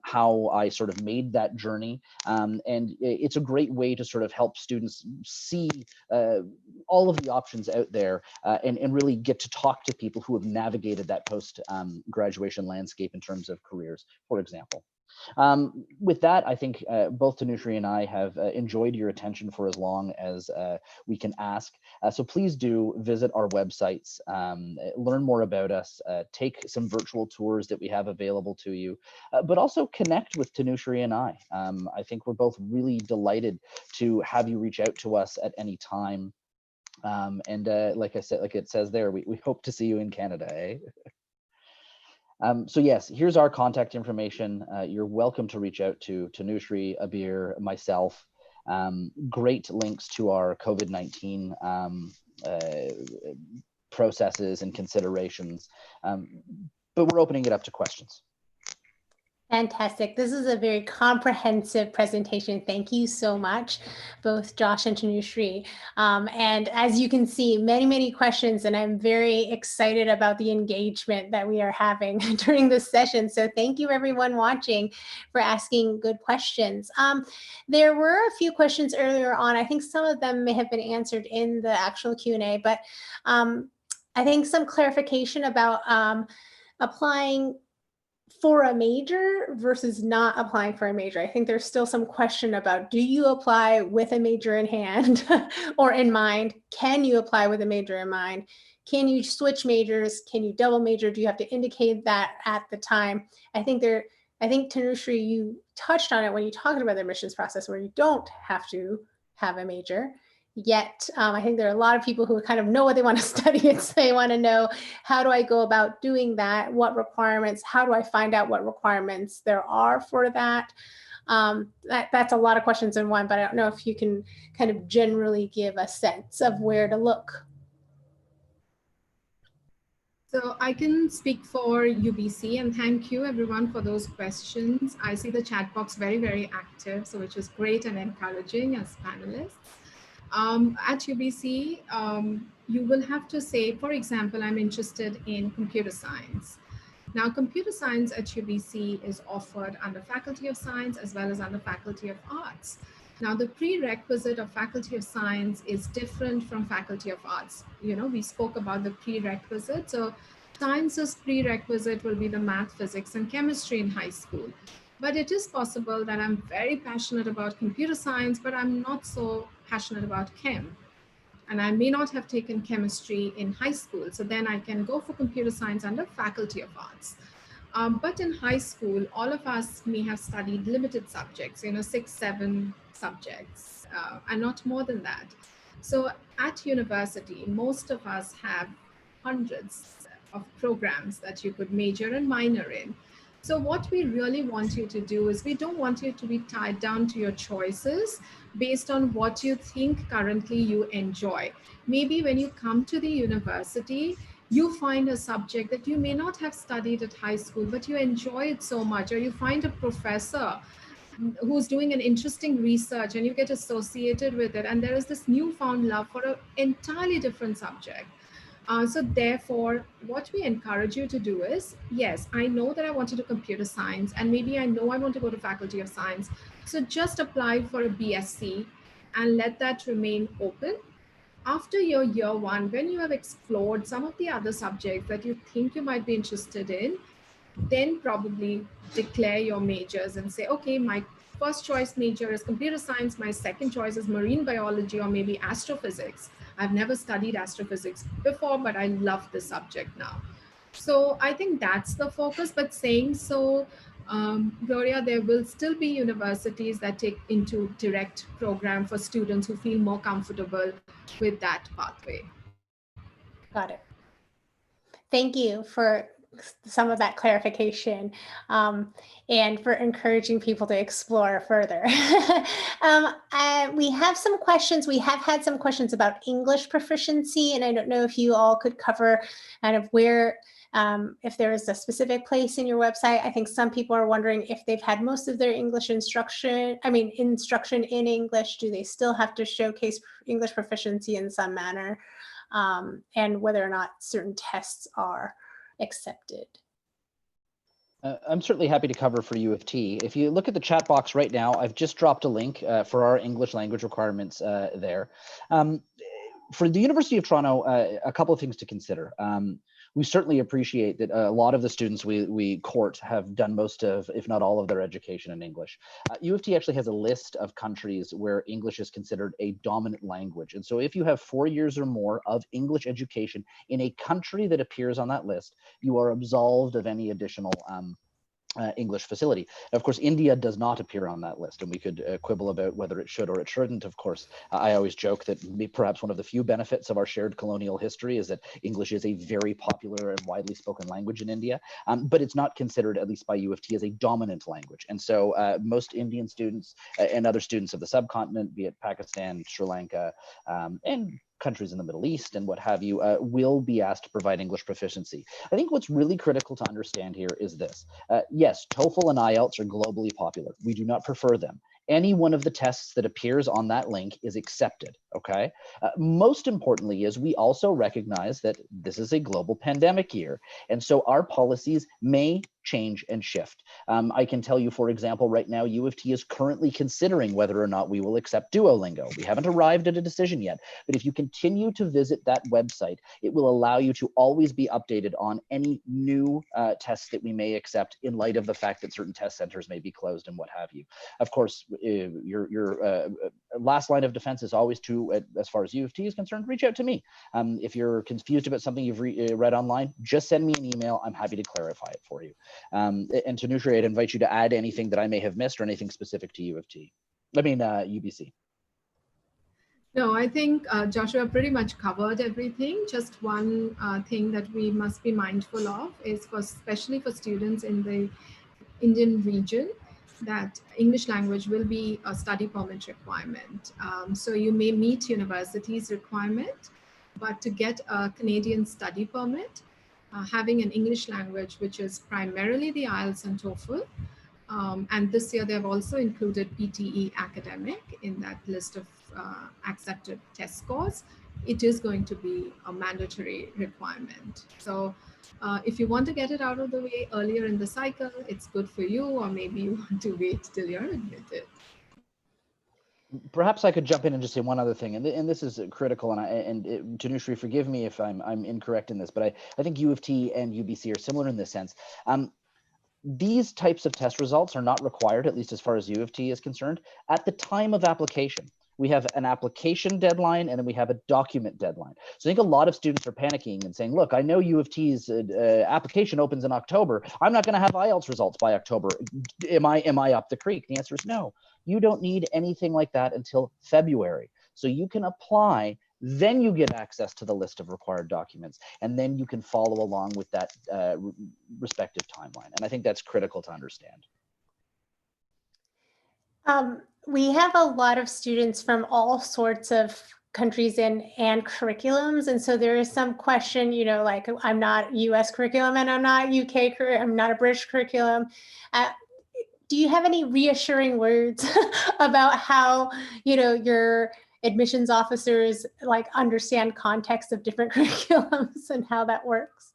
how I sort of made that journey. And it's a great way to sort of help students see all of the options out there and really get to talk to people who have navigated that post-graduation landscape in terms of careers, for example. With that, I think both Tanushree and I have enjoyed your attention for as long as we can ask. So please do visit our websites, learn more about us, take some virtual tours that we have available to you, but also connect with Tanushree and I. I think we're both really delighted to have you reach out to us at any time. And like I said, like it says there, we hope to see you in Canada, eh? So yes, here's our contact information. You're welcome to reach out to Tanushree, Abir, myself. Great links to our COVID-19 processes and considerations. But we're opening it up to questions. Fantastic. This is a very comprehensive presentation. Thank you so much, both Josh and Tanushree. And as you can see, many, many questions, and I'm very excited about the engagement that we are having during this session. So thank you everyone watching for asking good questions. There were a few questions earlier on. I think some of them may have been answered in the actual Q&A, but I think some clarification about applying for a major versus not applying for a major. I think there's still some question about, do you apply with a major in hand or in mind? Can you apply with a major in mind? Can you switch majors? Can you double major? Do you have to indicate that at the time? I think Tanushree, you touched on it when you talked about the admissions process where you don't have to have a major. Yet, I think there are a lot of people who kind of know what they want to study, and so they want to know, how do I go about doing that? What requirements? How do I find out what requirements there are for that? That's a lot of questions in one, but I don't know if you can kind of generally give a sense of where to look. So I can speak for UBC, and thank you everyone for those questions. I see the chat box very, very active, so which is great and encouraging as panelists. At UBC, you will have to say, for example, I'm interested in computer science. Now, computer science at UBC is offered under Faculty of Science as well as under Faculty of Arts. Now, the prerequisite of Faculty of Science is different from Faculty of Arts. You know, we spoke about the prerequisite. So science's prerequisite will be the math, physics, and chemistry in high school. But it is possible that I'm very passionate about computer science, but I'm not so passionate about chem. And I may not have taken chemistry in high school. So then I can go for computer science under Faculty of Arts. But in high school, all of us may have studied limited subjects, 6, 7 subjects, and not more than that. So at university, most of us have hundreds of programs that you could major and minor in. So what we really want you to do is, we don't want you to be tied down to your choices based on what you think currently you enjoy. Maybe when you come to the university, you find a subject that you may not have studied at high school, but you enjoy it so much, or you find a professor who's doing an interesting research and you get associated with it, and there is this newfound love for an entirely different subject. So therefore, what we encourage you to do is, yes, I know that I want to do computer science, and maybe I know I want to go to Faculty of Science. So just apply for a BSc and let that remain open. After your year one, when you have explored some of the other subjects that you think you might be interested in, then probably declare your majors and say, okay, my first choice major is computer science, my second choice is marine biology or maybe astrophysics. I've never studied astrophysics before, but I love this subject now. So I think that's the focus, but saying so, Gloria, there will still be universities that take into direct program for students who feel more comfortable with that pathway. Got it. Thank you for some of that clarification and for encouraging people to explore further. We have some questions. We have had some questions about English proficiency, and I don't know if you all could cover kind of where, if there is a specific place in your website. I think some people are wondering if they've had most of their English instruction in English, do they still have to showcase English proficiency in some manner, and whether or not certain tests are accepted. I'm certainly happy to cover for U of T. If you look at the chat box right now, I've just dropped a link for our English language requirements there. For the University of Toronto, a couple of things to consider. We certainly appreciate that a lot of the students we court have done most of, if not all of their education in English. U of T actually has a list of countries where English is considered a dominant language. And so if you have 4 years or more of English education in a country that appears on that list, you are absolved of any additional English facility. Of course, India does not appear on that list, and we could quibble about whether it should or it shouldn't. Of course, I always joke that perhaps one of the few benefits of our shared colonial history is that English is a very popular and widely spoken language in India, but it's not considered, at least by U of T, as a dominant language. And so most Indian students and other students of the subcontinent, be it Pakistan, Sri Lanka, and countries in the Middle East and what have you, will be asked to provide English proficiency. I think what's really critical to understand here is this. Yes, TOEFL and IELTS are globally popular. We do not prefer them. Any one of the tests that appears on that link is accepted, okay? Most importantly is we also recognize that this is a global pandemic year, and so our policies may change and shift. I can tell you, for example, right now, U of T is currently considering whether or not we will accept Duolingo. We haven't arrived at a decision yet, but if you continue to visit that website, it will allow you to always be updated on any new tests that we may accept in light of the fact that certain test centers may be closed and what have you. Of course, your last line of defense is always to, as far as U of T is concerned, reach out to me. If you're confused about something you've read online, just send me an email. I'm happy to clarify it for you. And Tanushree, I'd invite you to add anything that I may have missed or anything specific to U of T. I mean, UBC. No, I think Joshua pretty much covered everything. Just one thing that we must be mindful of is, especially for students in the Indian region, that English language will be a study permit requirement. So you may meet university's requirement, but to get a Canadian study permit, having an English language, which is primarily the IELTS and TOEFL, and this year they've also included PTE academic in that list of accepted test scores. It is going to be a mandatory requirement. So if you want to get it out of the way earlier in the cycle, it's good for you, or maybe you want to wait till you're admitted. Perhaps I could jump in and just say one other thing, and this is critical, and Tanushree, forgive me if I'm incorrect in this, but I think U of T and UBC are similar in this sense. These types of test results are not required, at least as far as U of T is concerned, at the time of application. We have an application deadline and then we have a document deadline. So I think a lot of students are panicking and saying, look, I know U of T's application opens in October. I'm not going to have IELTS results by October. Am I up the creek? The answer is no. You don't need anything like that until February. So you can apply, then you get access to the list of required documents, and then you can follow along with that respective timeline. And I think that's critical to understand. We have a lot of students from all sorts of countries and curriculums. And so there is some question, you know, like I'm not US curriculum and I'm not UK, I'm not a British curriculum. Do you have any reassuring words about how, you know, your admissions officers like understand context of different curriculums and how that works?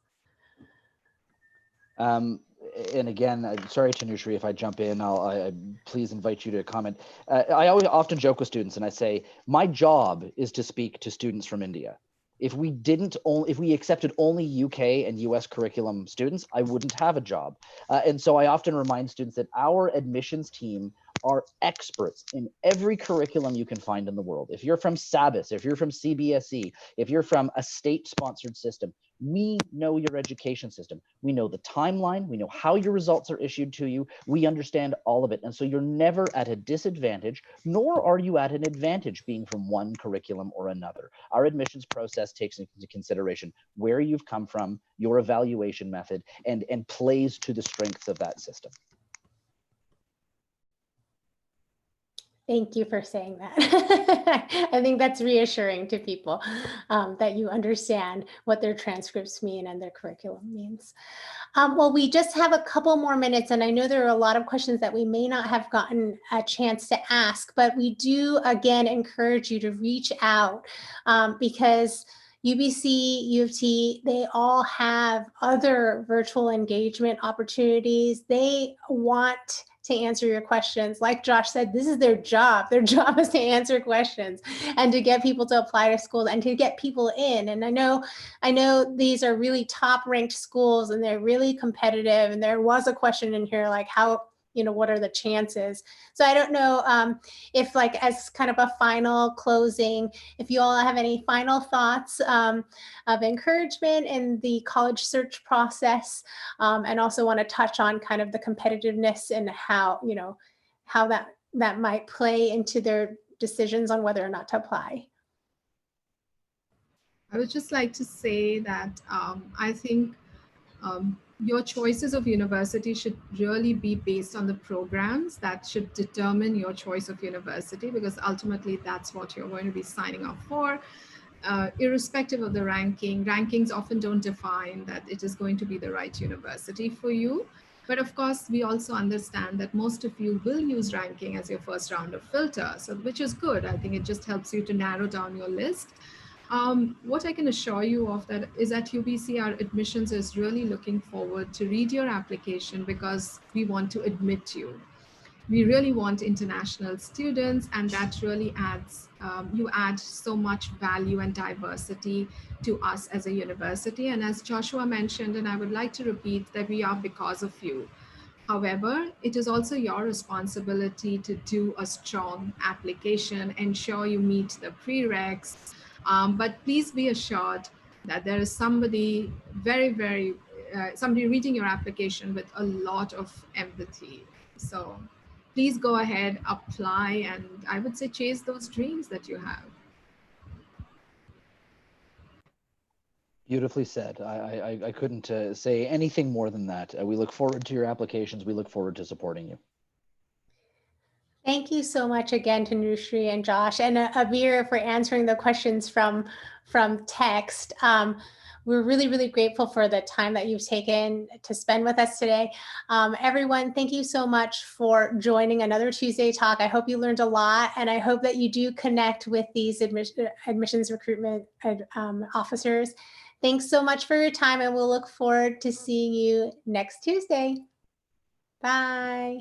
And again, sorry, Tanushree, if I jump in, I please invite you to comment. I often joke with students and I say, my job is to speak to students from India. If we accepted only UK and US curriculum students, I wouldn't have a job. And so I often remind students that our admissions team are experts in every curriculum you can find in the world. If you're from SABIS, if you're from CBSE, if you're from a state-sponsored system, we know your education system. We know the timeline. We know how your results are issued to you. We understand all of it. And so you're never at a disadvantage, nor are you at an advantage being from one curriculum or another. Our admissions process takes into consideration where you've come from, your evaluation method, and plays to the strengths of that system. Thank you for saying that. I think that's reassuring to people that you understand what their transcripts mean and their curriculum means. Well, we just have a couple more minutes, and I know there are a lot of questions that we may not have gotten a chance to ask, but we do, again, encourage you to reach out because UBC, U of T, they all have other virtual engagement opportunities. They want to answer your questions. Like Josh said, this is their job. Their job is to answer questions and to get people to apply to schools and to get people in. And I know these are really top ranked schools and they're really competitive. And there was a question in here like, how you know, what are the chances? So I don't know if like as kind of a final closing, if you all have any final thoughts of encouragement in the college search process, and also want to touch on kind of the competitiveness and how, you know, how that might play into their decisions on whether or not to apply. I would just like to say that I think your choices of university should really be based on the programs that should determine your choice of university, because ultimately that's what you're going to be signing up for. Irrespective of the ranking, rankings often don't define that it is going to be the right university for you. But of course, we also understand that most of you will use ranking as your first round of filter, so which is good. I think it just helps you to narrow down your list. What I can assure you of that is at UBC, our admissions is really looking forward to read your application, because we want to admit you. We really want international students, and that really adds, you add so much value and diversity to us as a university. And as Joshua mentioned, and I would like to repeat, that we are because of you. However, it is also your responsibility to do a strong application, ensure you meet the prereqs. But please be assured that there is somebody somebody reading your application with a lot of empathy. So please go ahead, apply, and I would say chase those dreams that you have. Beautifully said. I couldn't say anything more than that. We look forward to your applications. We look forward to supporting you. Thank you so much again to Nushree and Josh and Abir for answering the questions from text. We're really, really grateful for the time that you've taken to spend with us today. Everyone, thank you so much for joining another Tuesday Talk. I hope you learned a lot, and I hope that you do connect with these admissions recruitment officers. Thanks so much for your time, and we'll look forward to seeing you next Tuesday. Bye.